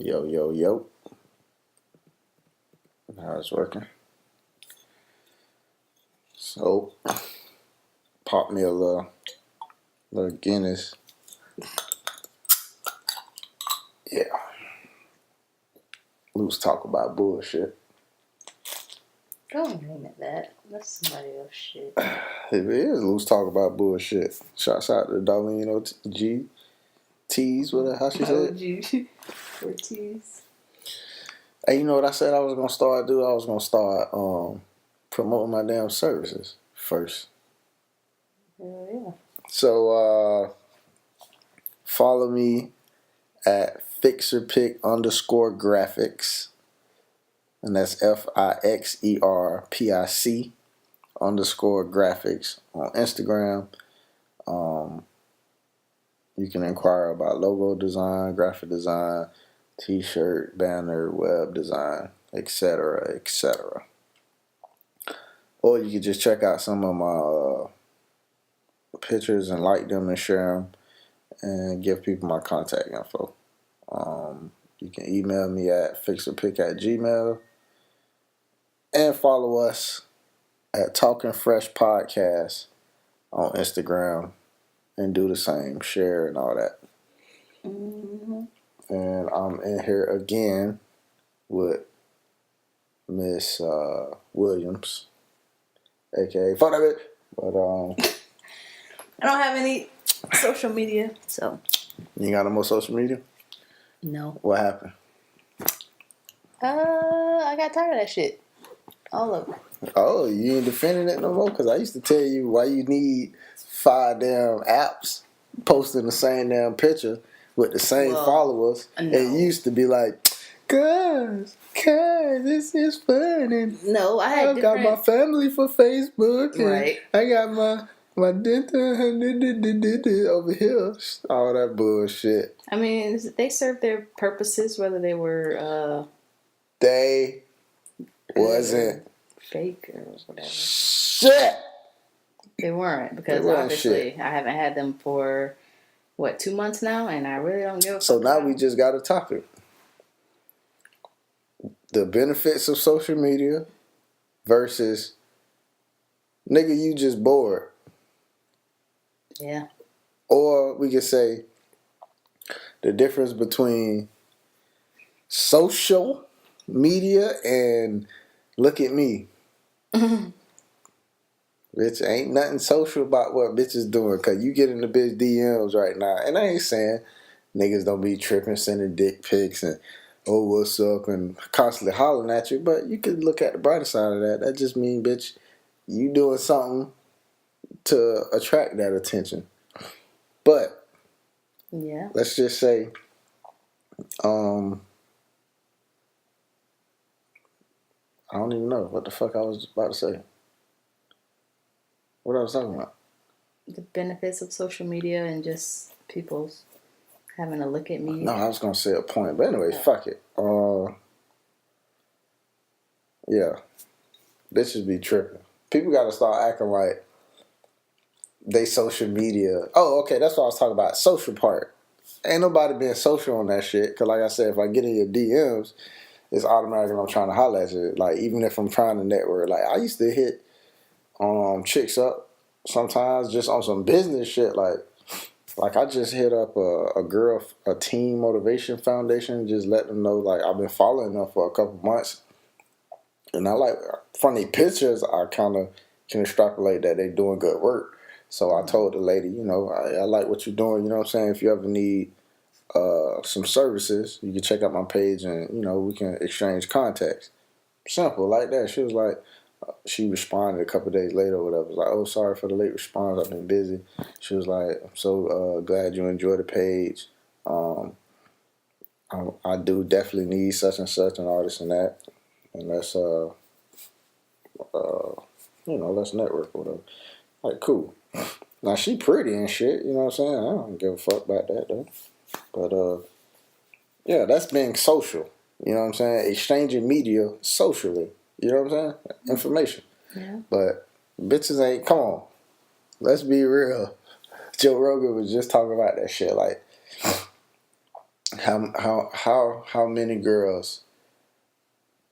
Yo, yo, yo. How it's working. So, pop me a little Guinness. Yeah. Loose talk about bullshit. Don't name it that. That's somebody else shit. It is loose talk about bullshit. Shouts out to Darlene G. T's, what how she said? OG Ortiz. Hey, you know what I said I was gonna start doing? I was gonna start promoting my damn services first. Hell yeah. So follow me at FixerPick_graphics. And that's FIXERPIC_graphics on Instagram. You can inquire about logo design, graphic design, t-shirt, banner, web design, etc., etc. Or you can just check out some of my pictures and like them and share them and give people my contact info. You can email me at fixerpick@gmail.com and follow us at Talking Fresh Podcast on Instagram and do the same, share and all that. Mm-hmm. And I'm in here again with Miss Williams, aka Fuck That Bitch. But I don't have any social media, so you got no more social media? no. What happened? I got tired of that shit. All of it. Oh, you ain't defending it no more? Because I used to tell you why you need 5 damn apps posting the same damn picture with the same followers. No. And you used to be like, cuz, this is fun. And no, I got my family for Facebook. And right. I got my over here. All that bullshit. I mean, they served their purposes, whether they were They wasn't fake or whatever. Shit. They weren't, because obviously I haven't had them for 2 months now, and I really don't give a fuck. So now we just got a topic. The benefits of social media versus nigga, you just bored. Yeah. Or we could say the difference between social media and look at me. Bitch, ain't nothing social about what bitches doing, cause you get in the bitch DMs right now. And I ain't saying niggas don't be tripping, sending dick pics and oh what's up and constantly hollering at you, but you can look at the brighter side of that. That just means, bitch, you doing something to attract that attention. But yeah, let's just say I don't even know what the fuck I was about to say. What I was talking about? The benefits of social media and just people's having a look at me. No, I was gonna say a point, but anyway, fuck it. Yeah, bitches be tripping. People gotta start acting like they social media. Oh, okay, that's what I was talking about. Social part. Ain't nobody being social on that shit. Cause like I said, if I get in your DMs, it's automatically I'm trying to holler at you. Like even if I'm trying to network, like I used to hit chicks up sometimes just on some business shit. Like I just hit up a teen motivation foundation, just let them know like I've been following them for a couple months, and I like from the pictures I kind of can extrapolate that they doing good work. So I told the lady, you know, I like what you're doing. You know what I'm saying? If you ever need some services, you can check out my page, and you know we can exchange contacts. Simple like that. She was like, she responded a couple of days later or whatever. Was like, oh, sorry for the late response. I've been busy. She was like, I'm so glad you enjoy the page. I do definitely need such and such and all this and that. And let's let's network or whatever. Like, cool. Now she pretty and shit, you know what I'm saying? I don't give a fuck about that though. But yeah, that's being social. You know what I'm saying? Exchanging media socially. You know what I'm saying? Information. Yeah. But bitches ain't, come on. Let's be real. Joe Rogan was just talking about that shit. Like, how many girls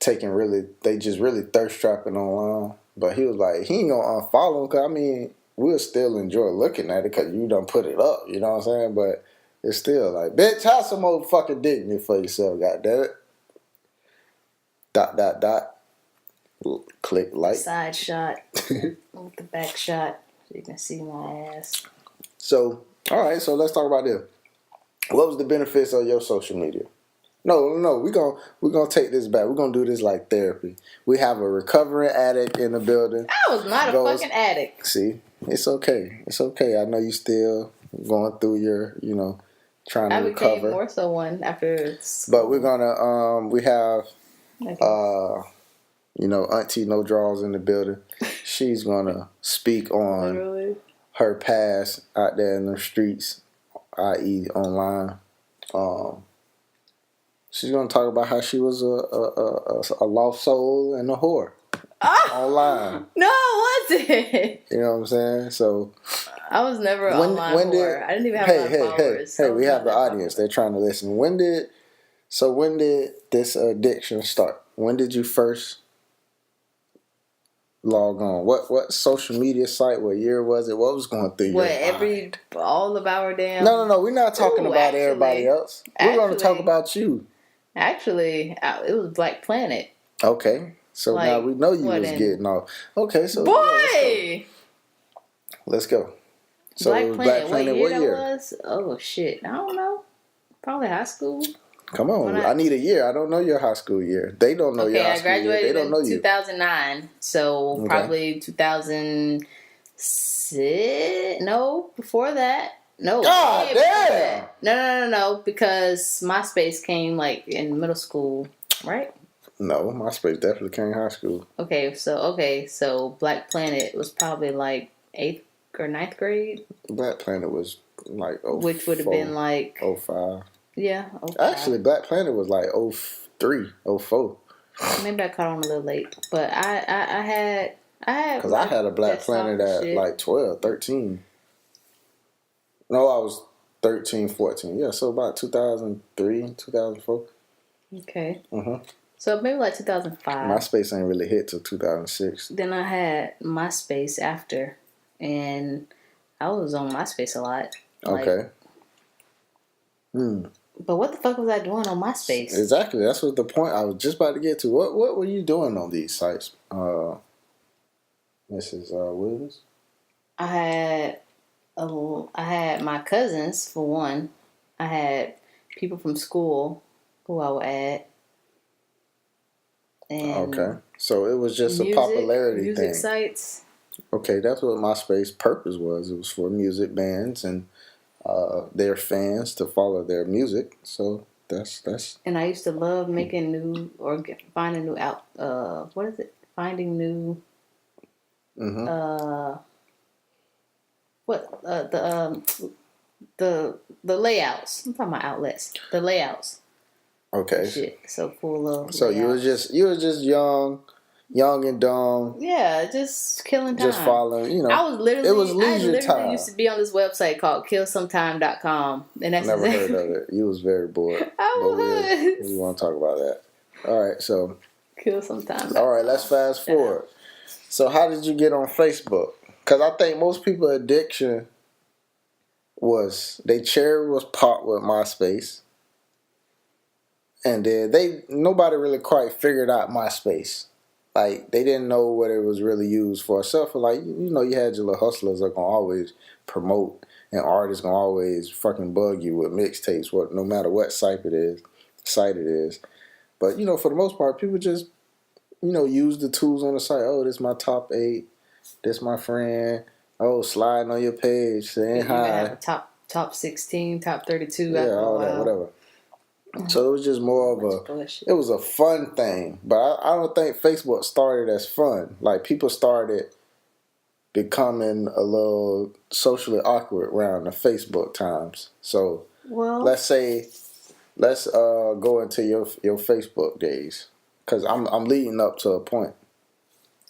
they just really thirst trapping online. But he was like, he ain't gonna unfollow him, cause I mean, we'll still enjoy looking at it cause you done put it up, you know what I'm saying? But it's still like, bitch, have some more fucking dignity for yourself, goddammit. ... Click like. Side shot with the back shot so you can see my ass. So, all right, so let's talk about this. What was the benefits of your social media? No, we're gonna take this back. We're gonna do this like therapy. We have a recovering addict in the building. I was not a fucking addict. See, it's okay. It's okay. I know you still going through your, trying to recover. I became more so one after school. But we're gonna we have Auntie No Draws in the building. She's gonna speak on Literally. Her past out there in the streets, i.e. online. She's gonna talk about how she was a lost soul and a whore online. No, was it? You know what I'm saying? So I was never online whore. I didn't even have a lot of followers. Hey, we have the audience. They're trying to listen. When did this addiction start? When did you first log on? What social media site? What year was it? What was going through your mind? All of our damn... No. We're not talking about everybody else. We're going to talk about you. Actually, it was Black Planet. Okay. So now we know you was getting off. Okay, so... Boy! Let's go. So Black Planet. What year that was? Oh, shit. I don't know. Probably high school. Come on. I need a year. I don't know your high school year. They don't know your high school year. They don't know you. I graduated in 2009. So probably 2006. No, before that. No. God damn. No. Because MySpace came like in middle school, right? No, MySpace definitely came in high school. Okay, so Black Planet was probably like 8th or 9th grade. Black Planet was like which would have been like 05. Yeah. 05. Actually, Black Planet was like 03, 04. Maybe I caught on a little late, but I had because I had a Black Planet at like 12, 13. No, I was 13, 14. Yeah, so about 2003, 2004. Okay. So maybe like 2005. MySpace ain't really hit till 2006. Then I had MySpace after, and I was on MySpace a lot. Okay. But what the fuck was I doing on MySpace? Exactly. That's what the point I was just about to get to. What were you doing on these sites, Mrs. Williams? I had my cousins for one. I had people from school who I would add. And okay. So it was just a popularity thing. Music sites. Okay, that's what MySpace purpose was. It was for music bands and their fans to follow their music. So that's. And I used to love making new or finding new out. What is it? Finding new. The layouts. I'm talking about outlets. The layouts. Okay. Shit, so full of. So layouts. you was just young and dumb. Yeah, just killing time. Just following, I was literally. It was leisure time. I used to be on this website called killsometime.com, and that's never heard of it. You was very bored. I was. We want to talk about that. All right, so. Killsometime. All right, let's fast forward. So, how did you get on Facebook? Because I think most people's addiction was they cherry was popped with MySpace. And then nobody really quite figured out MySpace. Like, they didn't know what it was really used for. Except for, like, you had your little hustlers that are going to always promote. And artists going to always fucking bug you with mixtapes, no matter what site it is. But, for the most part, people just, use the tools on the site. Oh, this is my top 8. This my friend. Oh, sliding on your page, saying hi. Have top 16, top 32. Yeah, all that, whatever. So it was just more of it was a fun thing. But I don't think Facebook started as fun. Like, people started becoming a little socially awkward around the Facebook times. So let's go into your Facebook days. Because I'm leading up to a point.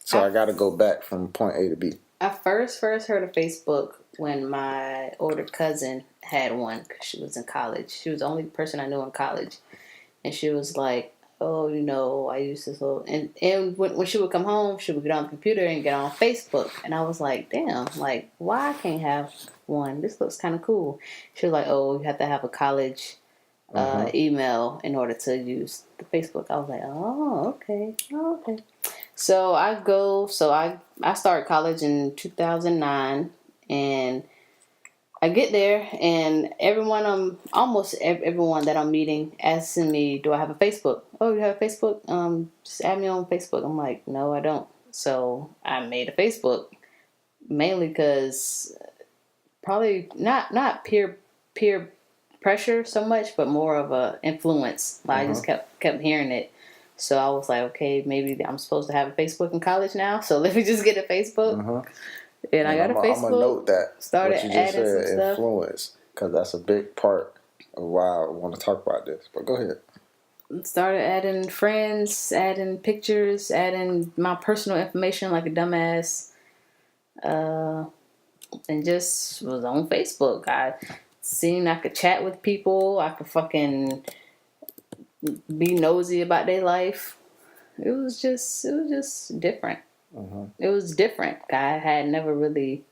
So I got to go back from point A to B. I first heard of Facebook when my older cousin had one because she was in college. She was the only person I knew in college. And she was like, oh, you know, I used to so and when she would come home, she would get on the computer and get on Facebook. And I was like, damn, like, why I can't have one? This looks kind of cool. She was like, oh, you have to have a college email in order to use the Facebook. I was like, oh, okay. So I started college in 2009, and I get there, and almost everyone that I'm meeting asking me, do I have a Facebook? Oh, you have a Facebook? Just add me on Facebook. I'm like, no, I don't. So I made a Facebook, mainly because probably not peer pressure so much, but more of a influence. Like, I just kept hearing it. So I was like, okay, maybe I'm supposed to have a Facebook in college now, so let me just get a Facebook. And I got a Facebook. I'm gonna note that. Started what you just adding said, some influence, because that's a big part of why I want to talk about this. But go ahead. Started adding friends, adding pictures, adding my personal information like a dumbass, and just was on Facebook. I seen I could chat with people. I could fucking be nosy about their life. It was just different. It was different. I had never really.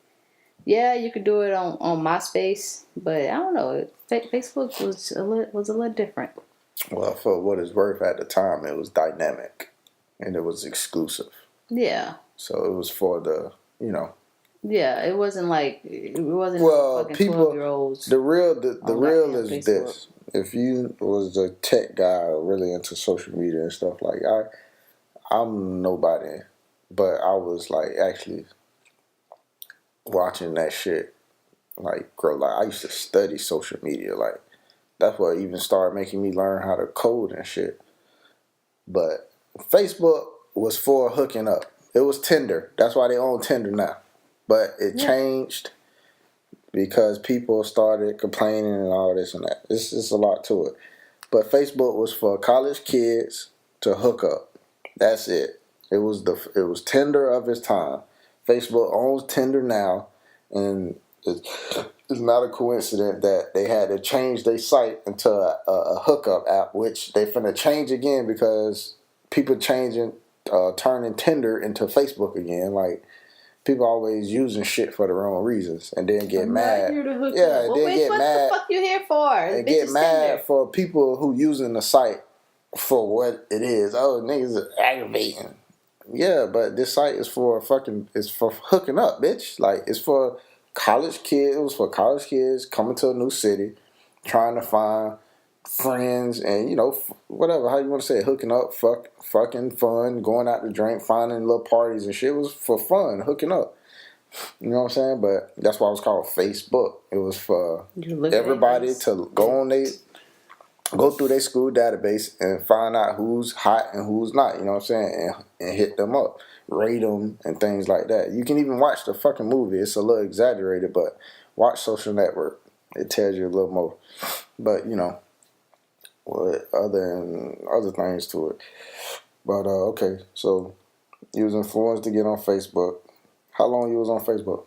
Yeah, you could do it on MySpace, but I don't know. Facebook was a little different. Well, for what it's worth, at the time, it was dynamic, and it was exclusive. Yeah. So it was for the, you know. Yeah, it wasn't like well, fucking people. 12-year-olds. The real is Facebook. This. If you was a tech guy or really into social media and stuff, like I'm nobody. But I was like actually watching that shit like grow. Like I used to study social media. Like that's what even started making me learn how to code and shit. But Facebook was for hooking up. It was Tinder. That's why they own Tinder now. But it changed because people started complaining and all this and that. It's a lot to it. But Facebook was for college kids to hook up. That's it. It was Tinder of its time. Facebook owns Tinder now, and it's not a coincidence that they had to change their site into a hookup app, which they finna change again because people turning Tinder into Facebook again. Like people always using shit for the wrong reasons, and then get mad. And then get mad. What the fuck you here for? And get mad for people who using the site for what it is. Oh, niggas are aggravating. Yeah, but this site is for hooking up, bitch. Like, it's for college kids. It was for college kids coming to a new city, trying to find friends and, you know, whatever, how you want to say it, hooking up, fucking fun, going out to drink, finding little parties and shit. It was for fun, hooking up. You know what I'm saying? But that's why it was called Facebook. It was for everybody to go through their school database and find out who's hot and who's not, you know what I'm saying, and hit them up, rate them, and things like that. You can even watch the fucking movie. It's a little exaggerated, but watch Social Network. It tells you a little more. But, you know, other things to it. But, okay, so you was influenced to get on Facebook. How long you was on Facebook?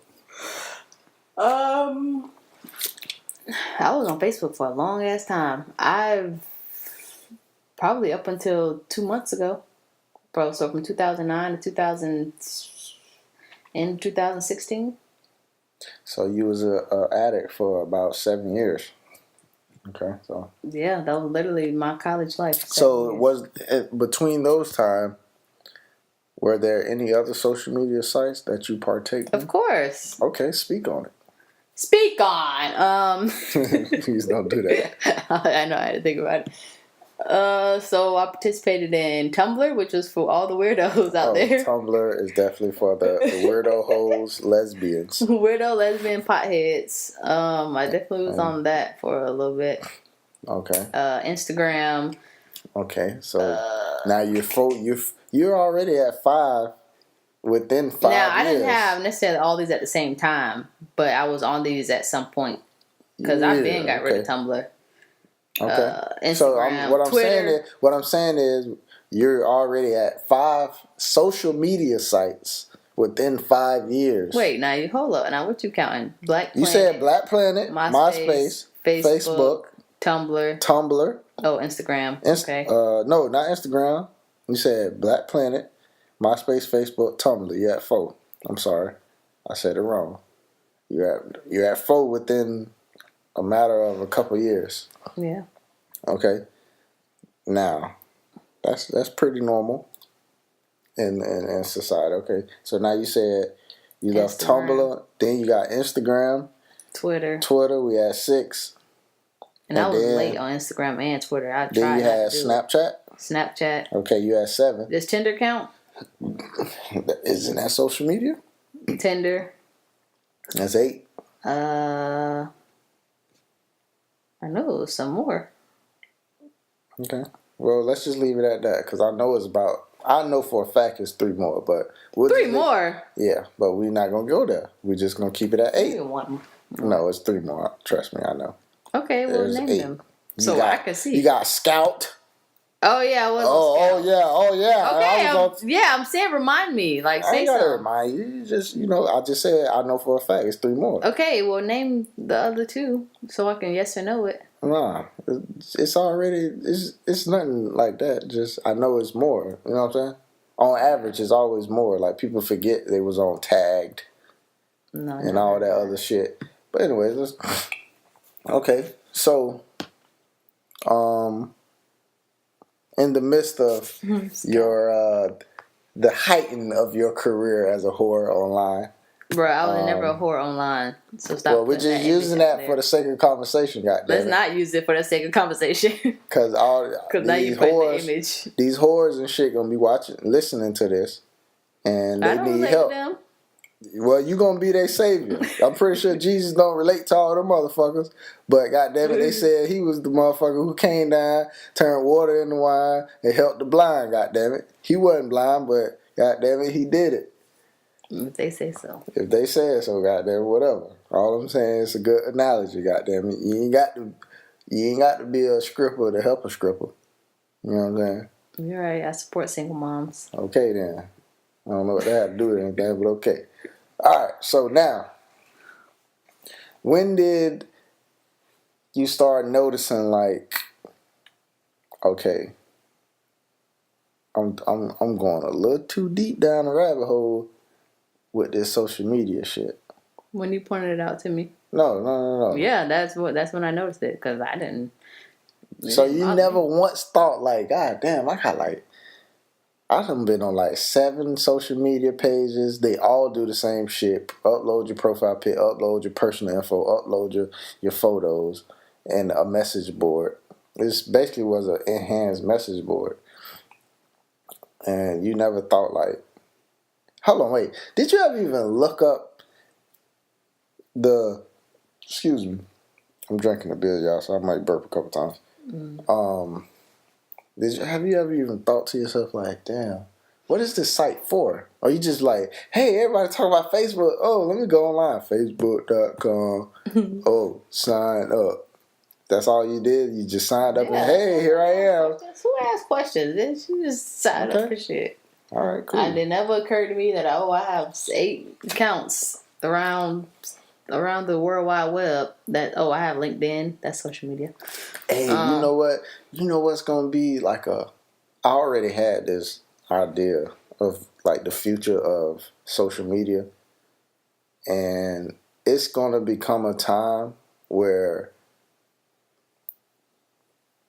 I was on Facebook for a long ass time. I've probably up until 2 months ago. So from 2009 to 2016. So you was a addict for about 7 years. Okay, so yeah, that was literally my college life. So was between those time, were there any other social media sites that you partake in? Of course. Okay, speak on it. Speak on. Please don't do that. I know, I had to think about it. So I participated in Tumblr, which was for all the weirdos out there. Tumblr is definitely for the weirdo hoes, lesbians. Weirdo, lesbian, potheads. I definitely was on that for a little bit. Okay. Instagram. Okay, so now you're already at 5. Within 5 years. Now, I didn't have necessarily all these at the same time, but I was on these at some point because I then got rid of Tumblr. Okay. Instagram, so what I'm saying is you're already at 5 social media sites within 5 years. Wait, now you hold up. Now what you counting? Black Planet. You said Black Planet, MySpace, Facebook, Tumblr. Oh, Instagram. Okay. No, not Instagram. You said Black Planet, MySpace, Facebook, Tumblr. You at 4. I'm sorry, I said it wrong. You're at 4 within a matter of a couple years. Yeah. Okay. Now, that's pretty normal in society. Okay. So now you said you left Tumblr, then you got Instagram, Twitter. We had 6. And I was late on Instagram and Twitter. I tried. Then you had Snapchat. Okay, you had 7. Does Tinder count? Isn't that social media? Tinder. That's 8. I know it was some more. Okay. Well, let's just leave it at that because I know for a fact it's 3 more, but 3 more. Yeah, but we're not gonna go there. We're just gonna keep it at 8. No, it's 3 more. Trust me, I know. Okay, we'll name 8. Them. So I can see. You got Scout. Oh yeah, I was. On Scout. Oh yeah. Okay, I'm saying remind me. Like say I ain't gotta remind you. You just I just said I know for a fact it's 3 more. Okay, well name the other 2 so I can yes or no it. Nah, it's already it's nothing like that. Just I know it's more. You know what I'm saying? On average, it's always more. Like people forget they was on Tagged and all that other shit. But anyways, okay. So, in the midst of your the heighten of your career as a whore online. Bro, I was never a whore online, so stop. Well, we're just using that for the sake of conversation, goddamn. Let's not use it for the sake of conversation. Because now you put the image. These whores and shit gonna be listening to this, and they need help. Them. Well, you gonna be their savior. I'm pretty sure Jesus don't relate to all them motherfuckers, but goddamn it, they said he was the motherfucker who came down, turned water into wine, and helped the blind. Goddamn it, he wasn't blind, but goddamn it, he did it. If they say so. If they say so, goddamn, whatever. All I'm saying is a good analogy, goddamn it. You ain't got to be a stripper to help a stripper. You know what I'm saying? You're right. I support single moms. Okay then. I don't know what that had to do with anything, but okay. All right. So now, when did you start noticing like, okay, I'm going a little too deep down the rabbit hole with this social media shit? When you pointed it out to me. No. Yeah, that's when I noticed it because I didn't. So you never once thought like, God damn, I done been on like 7 social media pages. They all do the same shit. Upload your profile pic, upload your personal info, upload your photos, and a message board. This basically was an enhanced message board. And you never thought like, hold on, wait. Did you ever even look up excuse me. I'm drinking a beer, y'all, so I might burp a couple times. Have you ever even thought to yourself like, damn, what is this site for? Or you just like, hey, everybody talking about Facebook. Oh, let me go online. Facebook.com. Oh, sign up. That's all you did? You just signed up and, hey, here I am. Who asked questions? You just signed up for shit. All right, cool. And it never occurred to me that, I have 8 accounts around the World Wide Web that, I have LinkedIn. That's social media. Hey, you know what? You know what's going to be like I already had this idea of like the future of social media. And it's going to become a time where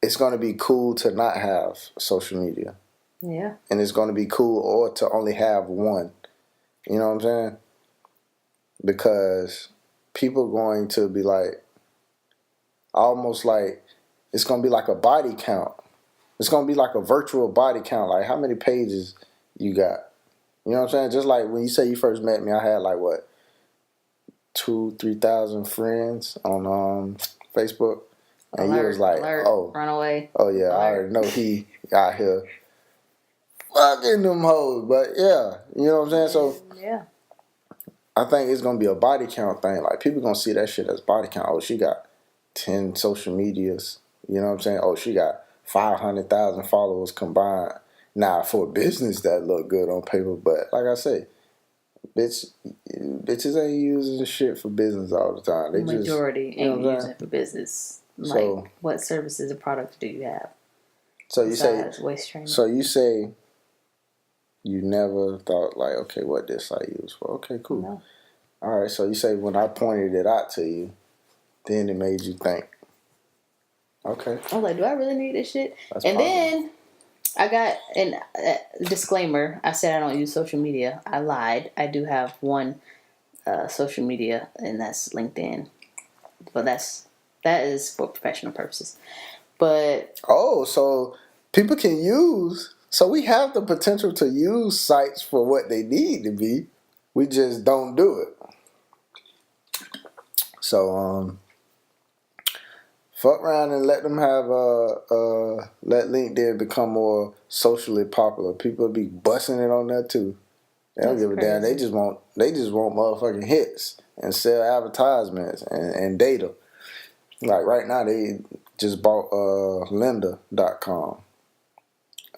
it's going to be cool to not have social media. Yeah. And it's going to be cool or to only have one. You know what I'm saying? Because people are going to be like, almost like, it's going to be like a body count. It's going to be like a virtual body count. Like how many pages you got. You know what I'm saying? Just like when you say you first met me, I had like what? 2,000-3,000 friends on Facebook. And you was like, run away. Oh yeah, I already know he out here fucking them hoes. But yeah, you know what I'm saying? So yeah, I think it's gonna be a body count thing. Like people gonna see that shit as body count. Oh, she got 10 social medias. You know what I'm saying? Oh, she got 500,000 followers combined. Now for business that look good on paper, but like I say, bitches ain't using shit for business all the time. They Majority just, you know ain't what I'm using saying? it for business. Like, So, what services or products do you have so you say, besides waist training? so you say you never thought like, okay, what this I use for? Okay, cool. No. All right, so you say when I pointed it out to you, then it made you think. Okay. I was like, do I really need this shit? That's And positive. then I got a disclaimer. I said I don't use social media. I lied. I do have one social media, and that's LinkedIn. But that is for professional purposes. But Oh, so people can use. So we have the potential to use sites for what they need to be. We just don't do it. So fuck around and let them have let LinkedIn become more socially popular. People be busting it on there too. They don't That's give a damn. crazy. They just want motherfucking hits and sell advertisements and data. Like right now they just bought lynda.com.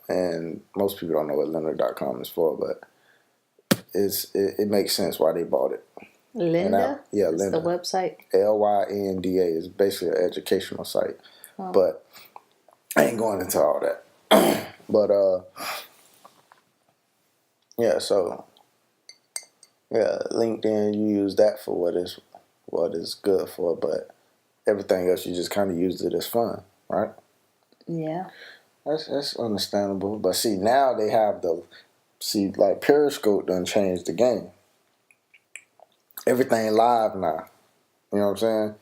And most people don't know what lynda.com is for, but it makes sense why they bought it. Lynda? Yeah, That's the Lynda. website. Lynda is basically an educational site. Oh. But I ain't going into all that. But yeah, so yeah, LinkedIn, you use that for what is good for, but everything else you just kind of used it as fun, right? Yeah. That's understandable. But see, now they have like Periscope done changed the game. Everything live now. You know what I'm saying?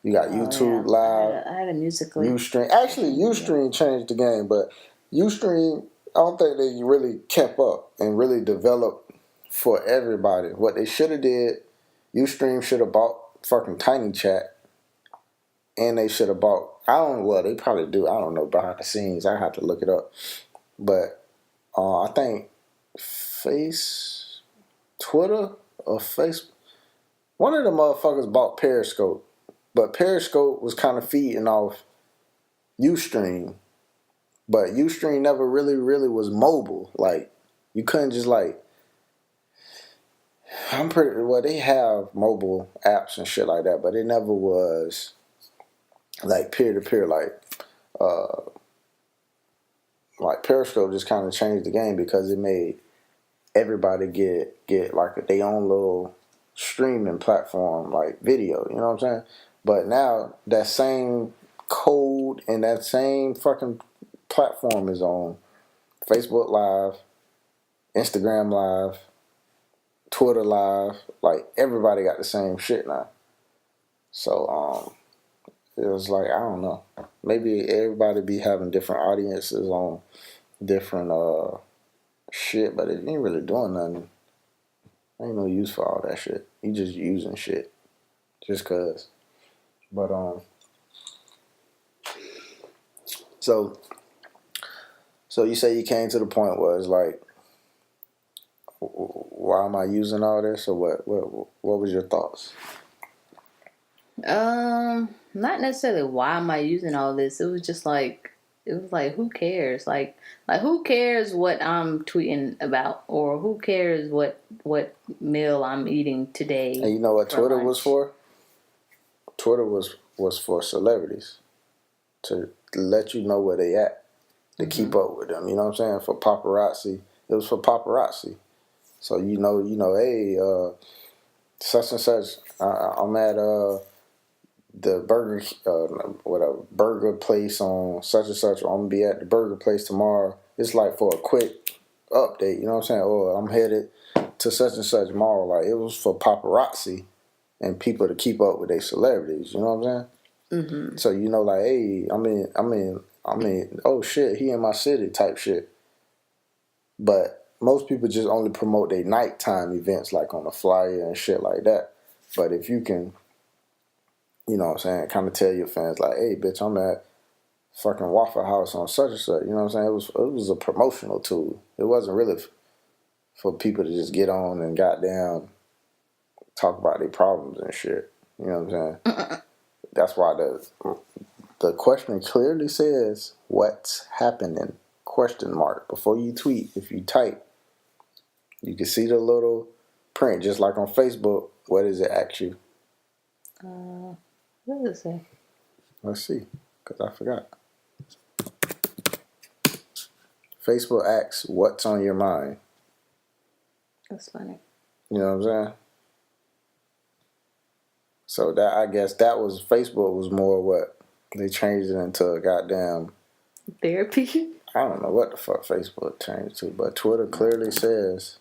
You got YouTube Live. I had a Musical.ly. Ustream. Actually, Ustream changed the game, but Ustream, I don't think they really kept up and really developed for everybody. What they should have did, Ustream should have bought fucking Tiny Chat, and they should have bought. Well, they probably do. I don't know behind the scenes. I have to look it up. But I think Twitter or Facebook, one of the motherfuckers bought Periscope. But Periscope was kind of feeding off Ustream. But Ustream never really was mobile. Like, you couldn't just like, they have mobile apps and shit like that, but it never was like peer-to-peer. Like Periscope just kind of changed the game because it made everybody get like their own little streaming platform, like video, you know what I'm saying? But now that same code and that same fucking platform is on Facebook Live, Instagram Live, Twitter Live. Like everybody got the same shit now. So it was like, I don't know. Maybe everybody be having different audiences on different shit, but it ain't really doing nothing. Ain't no use for all that shit. You just using shit just cause. But so you say you came to the point where it's like, why am I using all this, or what was your thoughts? Not necessarily why am I using all this. It was like who cares? Like who cares what I'm tweeting about, or who cares what meal I'm eating today? And you know what Twitter lunch? was for? Twitter was for celebrities to let you know where they at, to keep up with them. You know what I'm saying? For paparazzi, it was for paparazzi. So you know, hey, such and such. I'm at the burger place on such and such. I'm gonna be at the burger place tomorrow. It's like for a quick update. You know what I'm saying? Or I'm headed to such and such mall. Like, it was for paparazzi and people to keep up with their celebrities. You know what I'm saying? Mm-hmm. So you know, like, hey, I mean, oh shit, he in my city type shit. But most people just only promote their nighttime events, like on a flyer and shit like that. But if you can, you know what I'm saying, kind of tell your fans like, hey, bitch, I'm at fucking Waffle House on such and such. You know what I'm saying? It was a promotional tool. It wasn't really for people to just get on and goddamn talk about their problems and shit. You know what I'm saying? That's why the question clearly says, what's happening? Question mark. Before you tweet, if you type, you can see the little print, just like on Facebook. What does it ask you? What does it say? Let's see, because I forgot. Facebook asks, what's on your mind? That's funny. You know what I'm saying? So that, I guess that was, Facebook was more what? They changed it into a goddamn Therapy? I don't know what the fuck Facebook changed to, but Twitter clearly says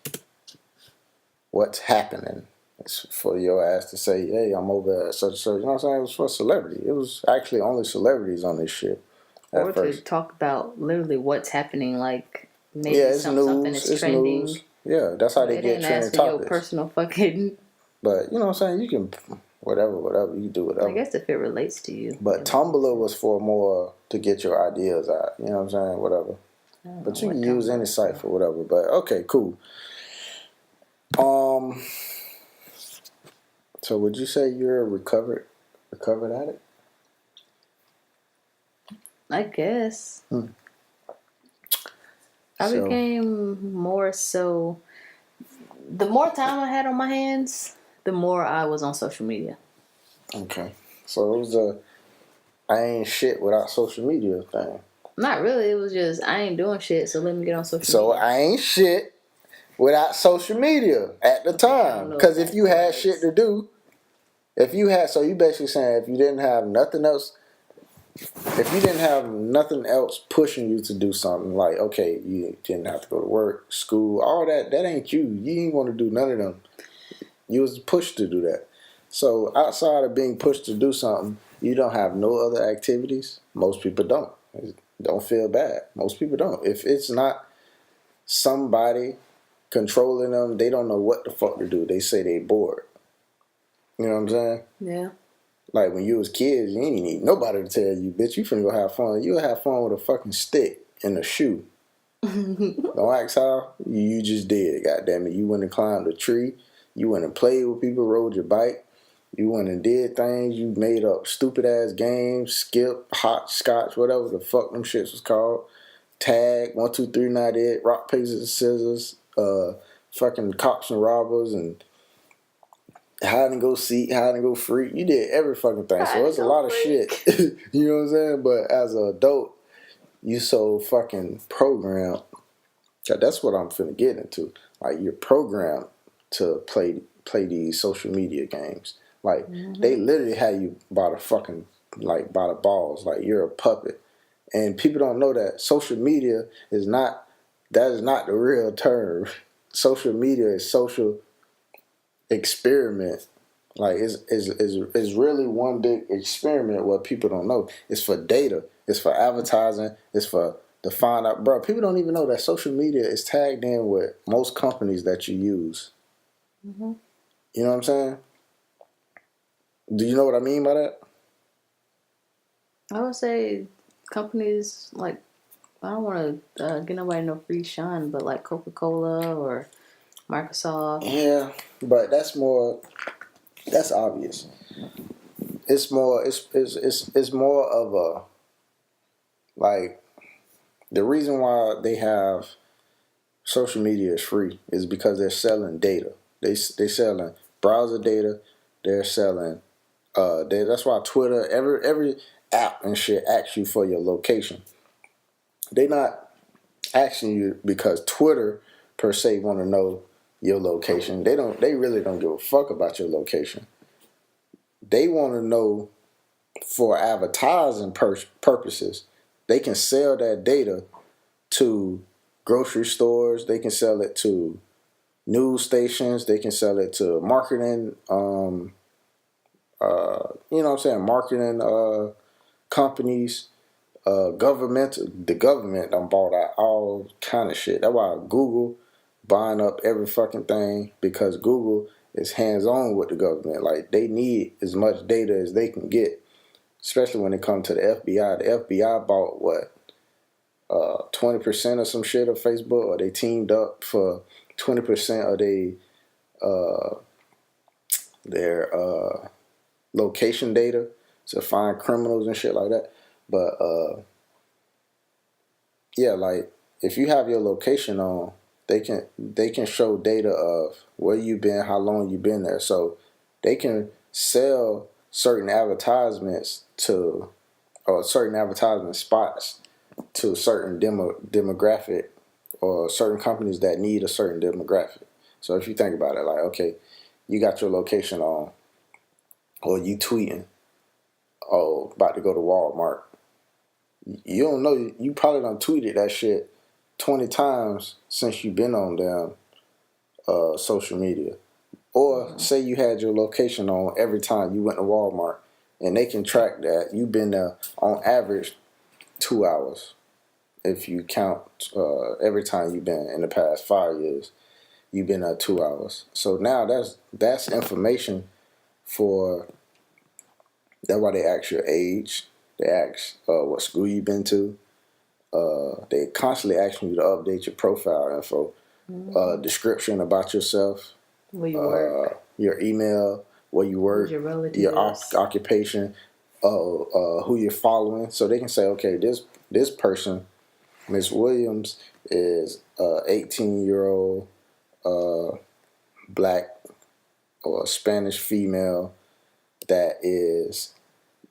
what's happening. It's for your ass to say, hey, I'm over at such and such. You know what I'm saying? It was for celebrity. It was actually only celebrities on this shit at Or first. to talk about literally what's happening, like maybe Yeah, it's something news. is It's trending. news. Yeah, that's how they It get ain't trending asking your topics. personal fucking. But you know what I'm saying? You can whatever, you can do whatever. I guess if it relates to you. But Tumblr was for more to get your ideas out. You know what I'm saying? Whatever. But you can use any site for whatever. But okay, cool. So would you say you're a recovered addict? I guess. I became more so. The more time I had on my hands, the more I was on social media. Okay. So it was I ain't shit without social media thing. Not really. It was just I ain't doing shit, so let me get on social So media. I ain't shit without social media at the time. Because if you had shit to do, so you basically saying if you didn't have nothing else, pushing you to do something, like, okay, you didn't have to go to work, school, all that ain't you. You ain't want to do none of them. You was pushed to do that. So outside of being pushed to do something, you don't have no other activities. Most people don't. Don't feel bad. Most people don't. If it's not somebody controlling them, they don't know what the fuck to do. They say they bored. You know what I'm saying? Yeah. Like when you was kids, you ain't need nobody to tell you, bitch, you finna go have fun. You'll have fun with a fucking stick and a shoe. Don't ask how. You just did, goddammit. You went and climbed a tree. You went and played with people, rode your bike. You went and did things. You made up stupid ass games, skip, hopscotch, whatever the fuck them shits was called. Tag, 1, 2, 3, not it. Rock, paper, scissors. Fucking cops and robbers and hide and go seek, hide and go freak. You did every fucking thing. So it's a lot of shit. You know what I'm saying? But as an adult, you so fucking programmed. That's what I'm finna get into. Like, you're programmed to play these social media games. Like, they literally have you by the fucking, like, by the balls. Like, you're a puppet. And people don't know that social media is not the real term. Social media is social experiment. Like, it's really one big experiment. What people don't know, it's for data, it's for advertising, it's for to find out, bro. People don't even know that social media is tagged in with most companies that you use. You know what I'm saying? Do you know what I mean by that? I would say companies like, I don't want to get nobody no free shine, but like Coca-Cola or Microsoft. Yeah, but that's obvious. It's more of a, like, the reason why they have social media is free is because they're selling data. They selling browser data. They're selling. That's why Twitter, every app and shit asks you for your location. They not asking you because Twitter per se want to know your location. They really don't give a fuck about your location. They want to know for advertising purposes. They can sell that data to grocery stores. They can sell it to news stations. They can sell it to marketing. You know what I'm saying? Marketing companies. The government done bought out all kind of shit. That's why Google buying up every fucking thing, because Google is hands on with the government. Like, they need as much data as they can get, especially when it comes to the FBI. The FBI bought what, 20% or some shit of Facebook, or they teamed up for 20% of their location data to find criminals and shit like that. But yeah, like, if you have your location on, they can show data of where you've been, how long you've been there. So they can sell certain advertisements to or certain advertisement spots to certain demographic or certain companies that need a certain demographic. So if you think about it, like, okay, you got your location on, or you tweeting, oh, about to go to Walmart. You don't know, you probably done tweeted that shit 20 times since you've been on damn social media. Or say you had your location on every time you went to Walmart, and they can track that. You've been there on average 2 hours. If you count every time you've been in the past 5 years, you've been there 2 hours. So now that's information for. That's why they ask your age. They ask what school you've been to. They constantly asking you to update your profile info, description about yourself, where you work, your email, where you work, your relatives, your occupation, who you're following. So they can say, okay, this person, Miss Williams, is 18-year-old black or Spanish female that is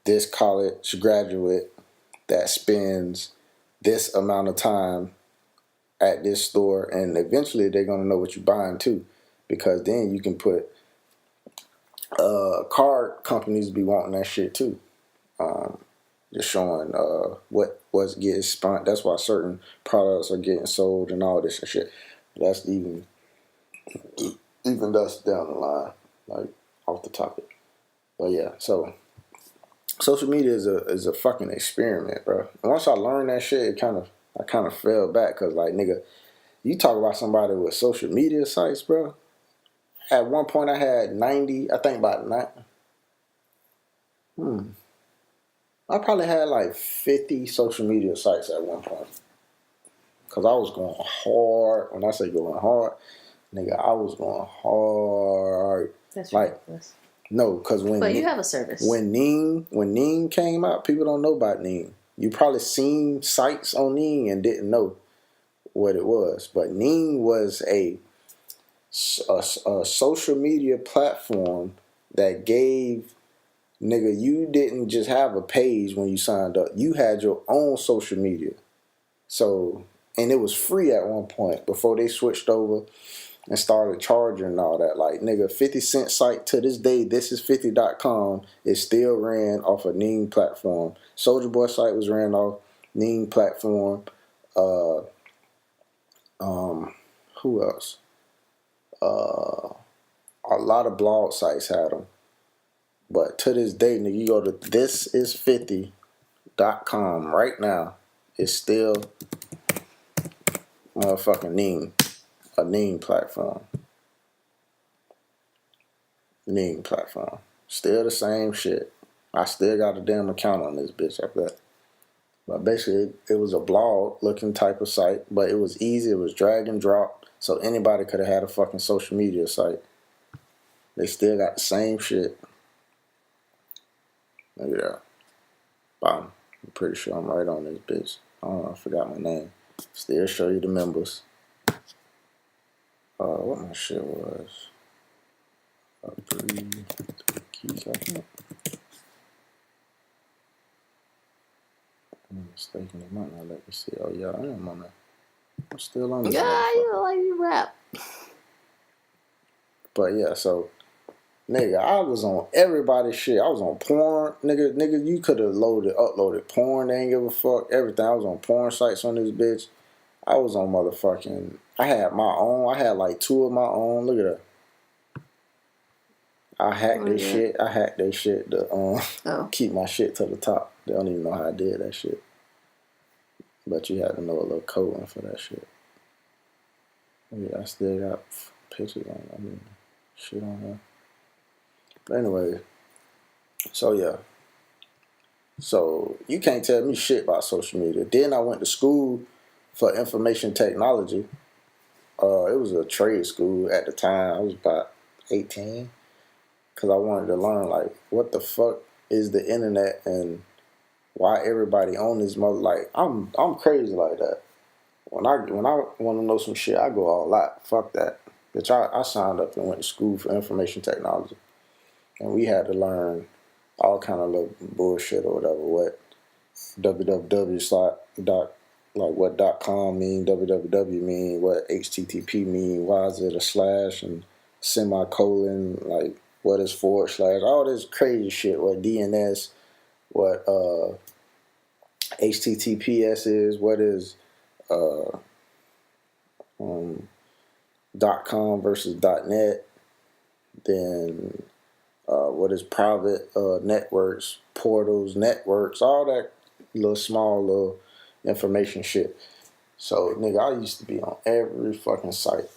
this college graduate that spends this amount of time at this store, and eventually they're gonna know what you're buying too, because then you can put card companies be wanting that shit too, just showing what's getting spent. That's why certain products are getting sold and all this and shit. That's even that's down the line, like off the topic. But yeah, so social media is a fucking experiment, bro. And once I learned that shit, I kind of fell back, cause like, nigga, you talk about somebody with social media sites, bro. At one point, I had 90. I think about 9. I probably had like 50 social media sites at one point. Cause I was going hard. When I say going hard, nigga, I was going hard. That's like ridiculous. No, cause but you have a service. When Ning came out, people don't know about Ning. You probably seen sites on Ning and didn't know what it was. But Ning was a social media platform that gave, nigga, you didn't just have a page when you signed up. You had your own social media. So, and it was free at one point before they switched over and started charging and all that. Like, nigga, 50 Cent site to this day, thisis50.com, is still ran off a Ning platform. Soulja Boy site was ran off Ning platform. Who else? A lot of blog sites had them. But to this day, nigga, you go to thisis50.com right now, it's still motherfucking Ning. A Ning platform. Ning platform. Still the same shit. I still got a damn account on this bitch, I bet. But basically, it was a blog looking type of site, but it was easy. It was drag and drop, so anybody could have had a fucking social media site. They still got the same shit. Look at that. Bottom. I'm pretty sure I'm right on this bitch. I don't know, I forgot my name. Still show you the members. What my shit was. 3 keys, I think. I'm mistaken. It might not let me see. Oh, yeah, I am on that. I'm still on this. Yeah, you look like you rap. But yeah, so, nigga, I was on everybody's shit. I was on porn. Nigga, you could have uploaded porn. They ain't give a fuck. Everything. I was on porn sites on this bitch. I was on motherfucking. I had my own. I had like 2 of my own. Look at that. I hacked this shit. I hacked that shit to keep my shit to the top. They don't even know how I did that shit. But you had to know a little coding for that shit. Yeah, I still got pictures on shit on her. But anyway, so yeah. So you can't tell me shit about social media. Then I went to school for information technology. It was a trade school at the time. I was about 18. Because I wanted to learn, like, what the fuck is the internet and why everybody on this mother. Like, I'm crazy like that. when I want to know some shit, I go all out. Fuck that. Bitch, I signed up and went to school for information technology, and we had to learn all kind of little bullshit or whatever. What www dot like what .com mean, www mean, what HTTP mean, why is it a slash and semicolon, like what is / all this crazy shit, what DNS, what HTTPS is, what is .com versus .net, then what is private networks, portals, networks, all that little information shit. So nigga, I used to be on every fucking site.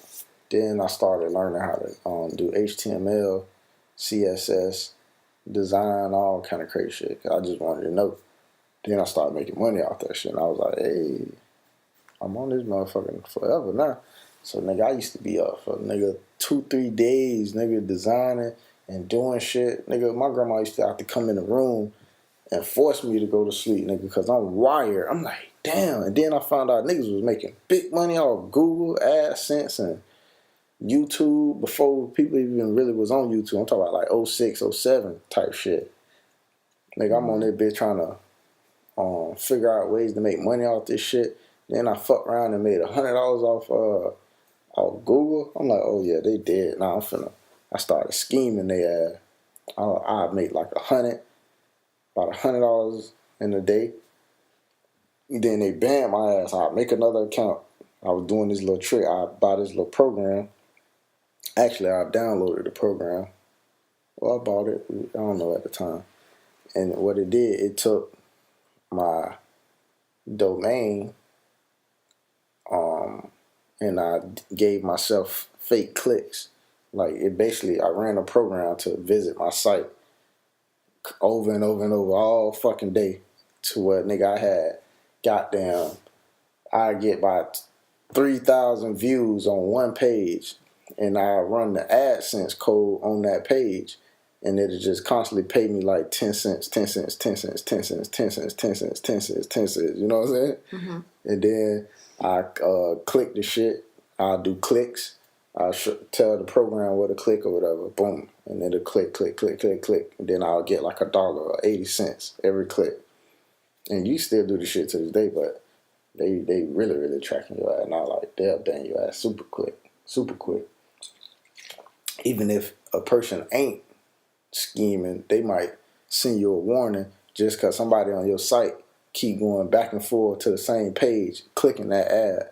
Then I started learning how to do HTML, CSS, design, all kind of crazy shit. 'Cause I just wanted to know. Then I started making money off that shit, and I was like, hey, I'm on this motherfucking forever now. So nigga, I used to be up for nigga 2-3 days, nigga, designing and doing shit. Nigga, my grandma used to have to come in the room and force me to go to sleep, nigga, because I'm wired. I'm like, damn. And then I found out niggas was making big money off Google, AdSense, and YouTube before people even really was on YouTube. I'm talking about like 06, 07 type shit. Nigga, I'm on that bitch trying to figure out ways to make money off this shit. Then I fucked around and made $100 off Google. I'm like, oh yeah, they dead. Now I started scheming their ass. I make like about $100 in a day. Then they banned my ass. I make another account. I was doing this little trick. I buy this little program. Actually, I downloaded the program. Well, I bought it. I don't know at the time. And what it did, it took my domain, and I gave myself fake clicks. Like it basically, I ran a program to visit my site over and over and over all fucking day, to where nigga I had goddamn, I get about 3,000 views on one page, and I run the AdSense code on that page, and it'll just constantly pay me like 10 cents, 10 cents, 10 cents, 10 cents, 10 cents, 10 cents, 10 cents, 10 cents. You know what I'm saying? Mm-hmm. And then I click the shit. I'll do clicks. I'll tell the program what to click or whatever. Boom. And then it'll click, click, click, click, click. And then I'll get like $1 or 80 cents every click. And you still do the shit to this day, but they really, really tracking your ass. Not like they'll ban your ass super quick. Even if a person ain't scheming, they might send you a warning just because somebody on your site keep going back and forth to the same page, clicking that ad,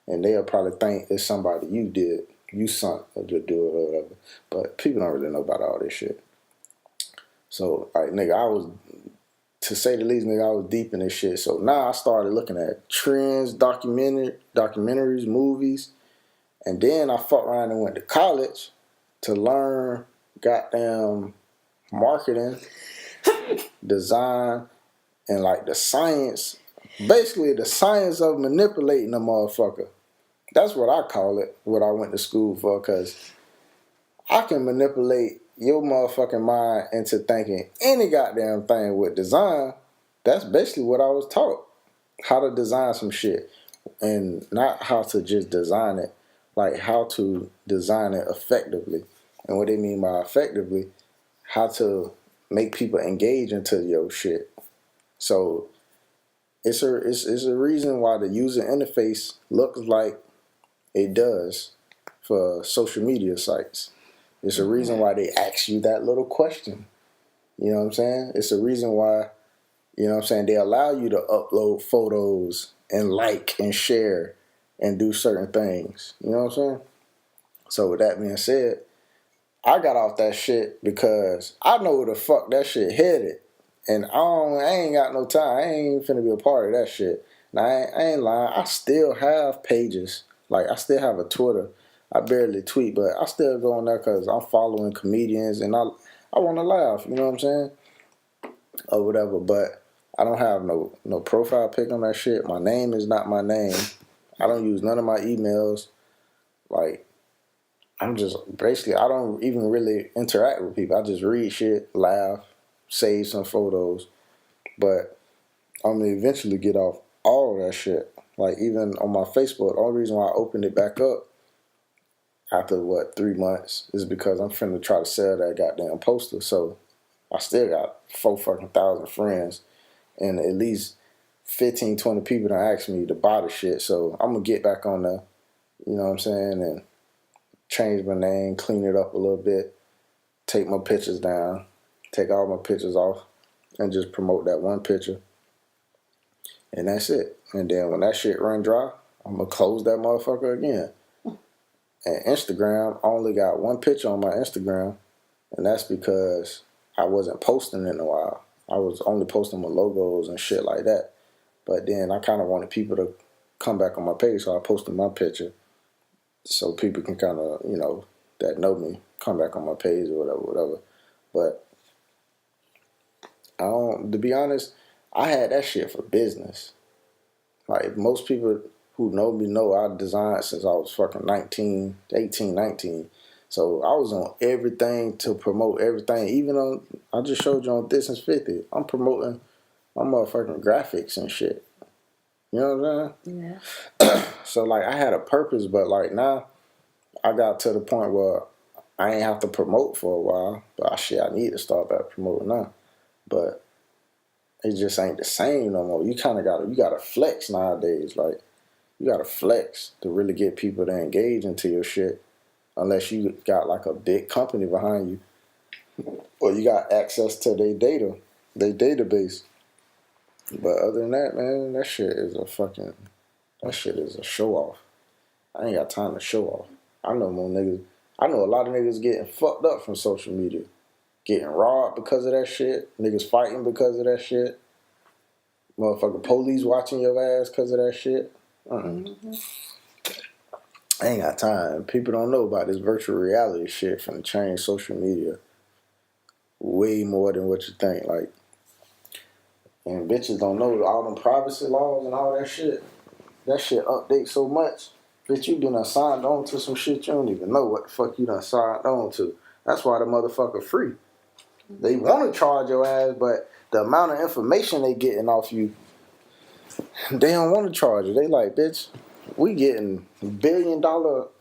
and they'll probably think it's somebody you sent to do it or whatever. But people don't really know about all this shit. So, like, nigga, to say the least, nigga, I was deep in this shit. So now I started looking at trends, documentaries, movies, and then I fucked around and went to college to learn goddamn marketing, design, and like the science, basically the science of manipulating a motherfucker. That's what I call it, what I went to school for, because I can manipulate your motherfucking mind into thinking any goddamn thing with design. That's basically what I was taught. How to design some shit. And not how to just design it, like how to design it effectively. And what they mean by effectively, how to make people engage into your shit. So it's a reason why the user interface looks like it does for social media sites. It's a reason why they ask you that little question. You know what I'm saying? It's a reason why, you know what I'm saying, they allow you to upload photos and like and share and do certain things. You know what I'm saying? So with that being said, I got off that shit because I know where the fuck that shit headed. And I ain't got no time. I ain't finna be a part of that shit. Now, I ain't lying. I still have pages. Like, I still have a Twitter. I barely tweet, but I still go on there because I'm following comedians and I want to laugh. You know what I'm saying? Or whatever. But I don't have no profile pic on that shit. My name is not my name. I don't use none of my emails. Like, I'm just, basically, I don't even really interact with people. I just read shit, laugh, save some photos. But I'm going to eventually get off all of that shit. Like even on my Facebook, the only reason why I opened it back up after 3 months is because I'm finna try to sell that goddamn poster. So I still got 4,000 friends and at least 15, 20 people that asked me to buy the shit. So I'm gonna get back on there, you know what I'm saying, and change my name, clean it up a little bit, take my pictures down, take all my pictures off, and just promote that one picture. And that's it. And then when that shit run dry, I'm gonna close that motherfucker again. And Instagram, I only got one picture on my Instagram, and that's because I wasn't posting in a while. I was only posting my logos and shit like that. But then I kind of wanted people to come back on my page, so I posted my picture so people can kind of, that know me, come back on my page or whatever. But to be honest, I had that shit for business. Like most people who know me know I designed since I was fucking 19, 18, 19. So I was on everything to promote everything. Even on, I just showed you on Distance 50, I'm promoting my motherfucking graphics and shit. You know what I'm saying? Yeah. So like I had a purpose, but like now I got to the point where I ain't have to promote for a while. But I need to start back promoting now. But it just ain't the same no more. You kind of gotta flex nowadays. Like you gotta flex to really get people to engage into your shit. Unless you got like a big company behind you, or you got access to their data, their database. But other than that, man, that shit is a show off. I ain't got time to show off. I know a lot of niggas getting fucked up from social media. Getting robbed because of that shit. Niggas fighting because of that shit. Motherfucking police watching your ass because of that shit. Mm-hmm. I ain't got time. People don't know about this virtual reality shit from change social media way more than what you think. Like, and bitches don't know all them privacy laws and all that shit. That shit updates so much. Bitch, you done signed on to some shit you don't even know what the fuck you done signed on to. That's why the motherfucker free. They want to charge your ass, but the amount of information they getting off you, they don't want to charge you. They like, bitch, we getting $1 billion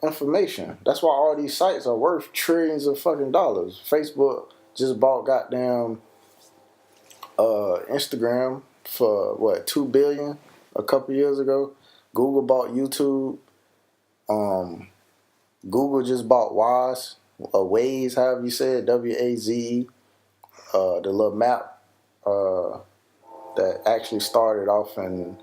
information. That's why all these sites are worth trillions of fucking dollars. Facebook just bought goddamn Instagram for what, $2 billion a couple years ago. Google bought YouTube. Google just bought Waze, however you say it, Waze. The little map that actually started off in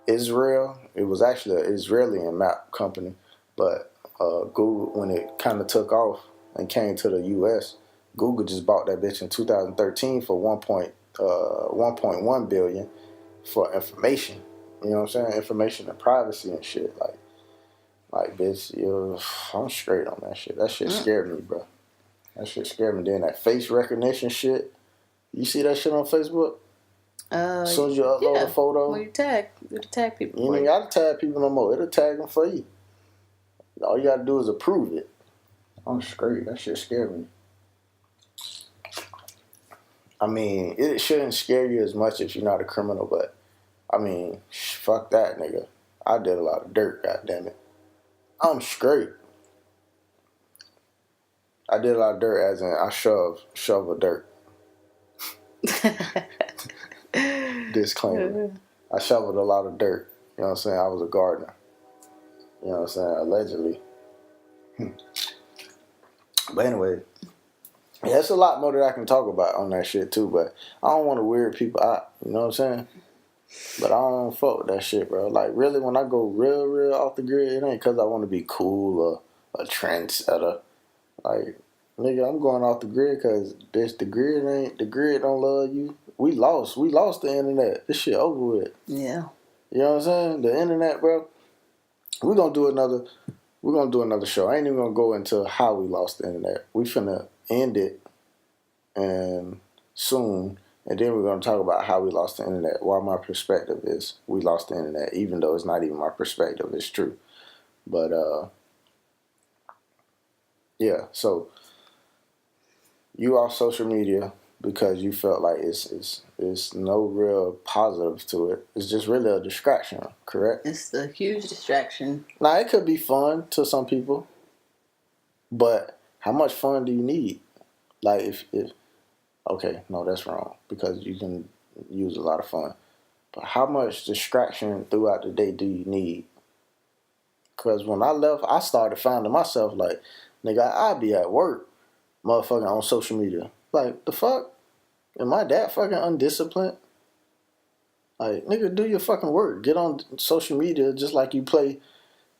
Israel. It was actually an Israeli map company, but Google, when it kind of took off and came to the U.S., Google just bought that bitch in 2013 for 1.1 billion for information. You know what I'm saying? Information and privacy and shit. Like bitch, I'm straight on that shit. That shit scared me, bro. That shit scared me. Then that face recognition shit. You see that shit on Facebook? As soon as you upload a photo, when you tag people. You ain't gotta tag people no more. It'll tag them for you. All you gotta do is approve it. I'm straight. That shit scared me. I mean, it shouldn't scare you as much if you're not a criminal, but I mean, fuck that, nigga. I did a lot of dirt, goddammit. I'm straight. I did a lot of dirt as in I shovel dirt. Disclaimer. I shoveled a lot of dirt. You know what I'm saying? I was a gardener. You know what I'm saying? Allegedly. But anyway, yeah, it's a lot more that I can talk about on that shit too, but I don't want to weird people out. You know what I'm saying? But I don't fuck with that shit, bro. Like, really, when I go real off the grid, it ain't because I want to be cool or a trendsetter. Like, nigga, I'm going off the grid because, bitch, the grid don't love you. We lost the internet. This shit over with. Yeah. You know what I'm saying? The internet, bro. We're gonna do another show. I ain't even gonna go into how we lost the internet. We finna end it and soon, and then we're gonna talk about how we lost the internet. Why my perspective is we lost the internet, even though it's not even my perspective. It's true. But yeah. So you off social media. because you felt like it's no real positive to it. It's just really a distraction, correct? It's a huge distraction. Now, it could be fun to some people, but how much fun do you need? Like, if okay, no, that's wrong, because you can use a lot of fun. But how much distraction throughout the day do you need? Because when I left, I started finding myself like, nigga, I'd be at work, motherfucking on social media. Like, the fuck? Am I that fucking undisciplined? Like, nigga, do your fucking work. Get on social media just like you play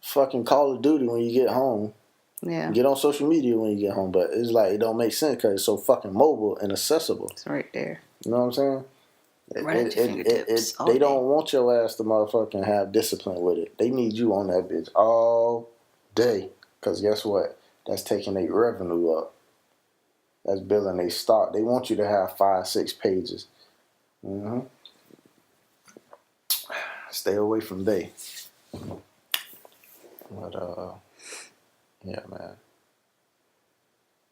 fucking Call of Duty when you get home. Yeah. Get on social media when you get home. But it's like, it don't make sense because it's so fucking mobile and accessible. It's right there. You know what I'm saying? Right at your fingertips. They don't want your ass to motherfucking have discipline with it. They need you on that bitch all day. Because guess what? That's taking their revenue up. That's building their stock. They want you to have 5-6 pages. Mm-hmm. Stay away from they. But, yeah, man.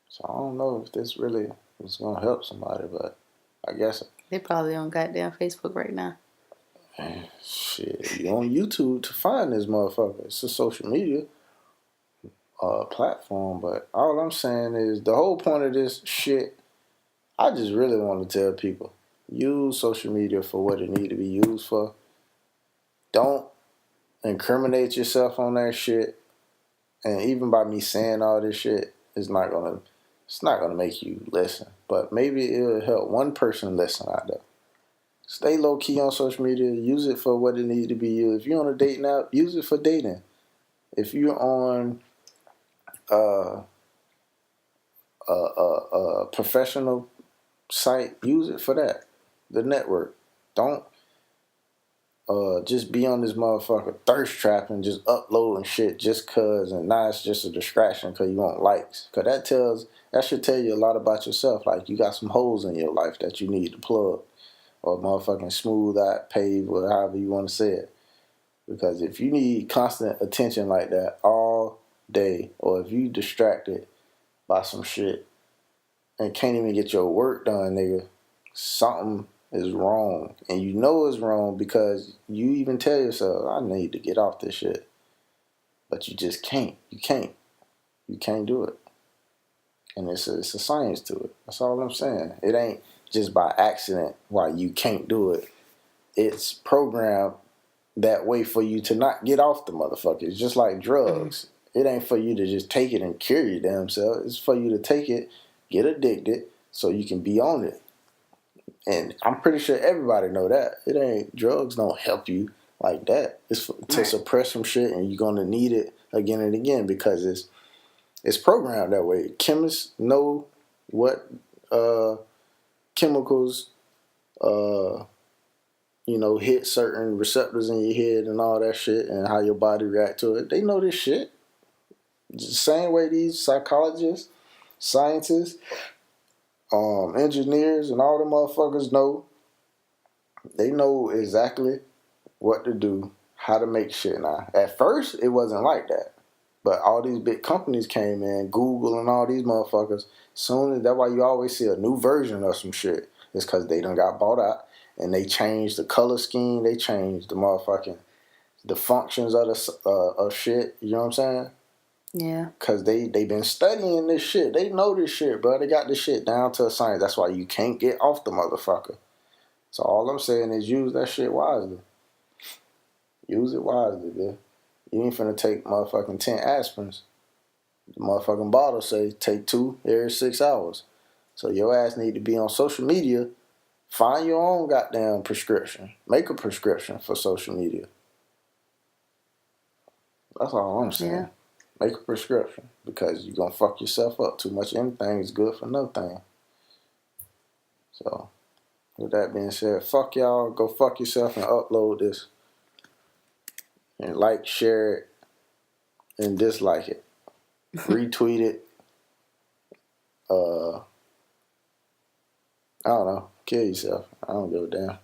So I don't know if this really is going to help somebody, but I guess. They probably on goddamn Facebook right now. Shit, you on YouTube to find this motherfucker. It's a social media platform, but all I'm saying is the whole point of this shit, I just really want to tell people, use social media for what it need to be used for. Don't incriminate yourself on that shit. And even by me saying all this shit, it's not gonna make you listen. But maybe it'll help one person listen out there. Stay low key on social media. Use it for what it needs to be used. If you're on a dating app, use it for dating. If you're on a professional site, use it for that. The network. Don't just be on this motherfucker thirst trap and just uploading shit just cause, and now it's just a distraction cause you want likes. Cause that should tell you a lot about yourself. Like you got some holes in your life that you need to plug, or motherfucking smooth out, pave, or however you want to say it. Because if you need constant attention like that all day, or if you distracted by some shit and can't even get your work done, nigga, something is wrong. And you know it's wrong because you even tell yourself, I need to get off this shit. But you just can't. You can't. You can't do it. And it's a science to it. That's all I'm saying. It ain't just by accident why you can't do it. It's programmed that way for you to not get off the motherfucker. It's just like drugs. It ain't for you to just take it and cure your damn self. It's for you to take it, get addicted, so you can be on it. And I'm pretty sure everybody know that. It ain't, drugs don't help you like that. It's to suppress some shit, and you're gonna need it again and again because it's programmed that way. Chemists know what chemicals hit certain receptors in your head and all that shit, and how your body react to it. They know this shit. The same way these psychologists, scientists, engineers, and all the motherfuckers know. They know exactly what to do, how to make shit now. At first, it wasn't like that. But all these big companies came in, Google and all these motherfuckers. That's why you always see a new version of some shit. It's because they done got bought out. And they changed the color scheme. They changed the functions of shit. You know what I'm saying? Yeah. Because they been studying this shit. They know this shit, bro. They got this shit down to a science. That's why you can't get off the motherfucker. So all I'm saying is use that shit wisely. Use it wisely, man. You ain't finna take motherfucking 10 aspirins. The motherfucking bottle say take 2 every 6 hours. So your ass need to be on social media. Find your own goddamn prescription. Make a prescription for social media. That's all I'm saying. Yeah. Make a prescription because you're going to fuck yourself up. Too much anything is good for nothing. So, with that being said, fuck y'all. Go fuck yourself and upload this. And like, share it, and dislike it. Retweet it. I don't know. Kill yourself. I don't give a damn.